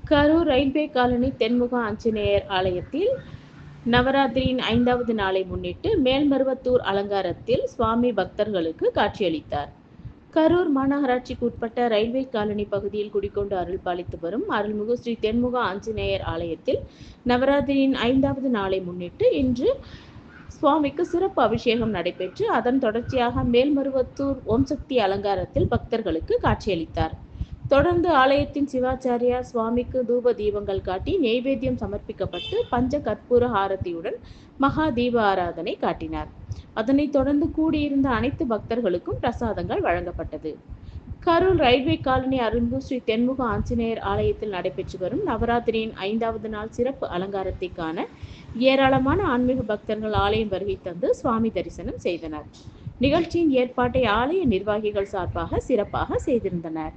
Karur railway colony தென்முக Anjaneyar ஆலயத்தில் நவராத்திரியின் 5வது நாளை முன்னிட்டு மேல்மருவத்தூர் அலங்காரத்தில் சுவாமி பக்தர்களுக்கு காட்சியளித்தார். கரூர் மாநகராட்சிக்கு உட்பட்ட ரயில்வே காலனி பகுதியில் குடிகொண்டு அருள் பாலித்து வரும் அருள்மிகு ஸ்ரீ தென்முக ஆஞ்சநேயர் ஆலயத்தில் நவராத்திரியின் 5வது நாளை முன்னிட்டு இன்று சுவாமிக்கு சிறப்பு அபிஷேகம் நடைபெற்று அதன் தொடர்ச்சியாக மேல்மருவத்தூர் ஓம் சக்தி அலங்காரத்தில் பக்தர்களுக்கு காட்சியளித்தார். தொடர்ந்து ஆலயத்தின் சிவாச்சாரியார் சுவாமிக்கு தூப தீபங்கள் காட்டி நெய்வேத்தியம் சமர்ப்பிக்கப்பட்டு பஞ்ச கற்பூர ஹாரதியுடன் மகா தீப ஆராதனை காட்டினார். அதனைத் தொடர்ந்து கூடியிருந்த அனைத்து பக்தர்களுக்கும் பிரசாதங்கள் வழங்கப்பட்டது. கரூர் ரயில்வே காலனி அருள்மிகு ஸ்ரீ தென்முக ஆஞ்சநேயர் ஆலயத்தில் நடைபெற்று வரும் நவராத்திரியின் 5வது நாள் சிறப்பு அலங்காரத்தை காண ஏராளமான ஆன்மீக பக்தர்கள் ஆலயம் வருகை தந்து சுவாமி தரிசனம் செய்தனர். நிகழ்ச்சியின் ஏற்பாட்டை ஆலய நிர்வாகிகள் சார்பாக சிறப்பாக செய்திருந்தனர்.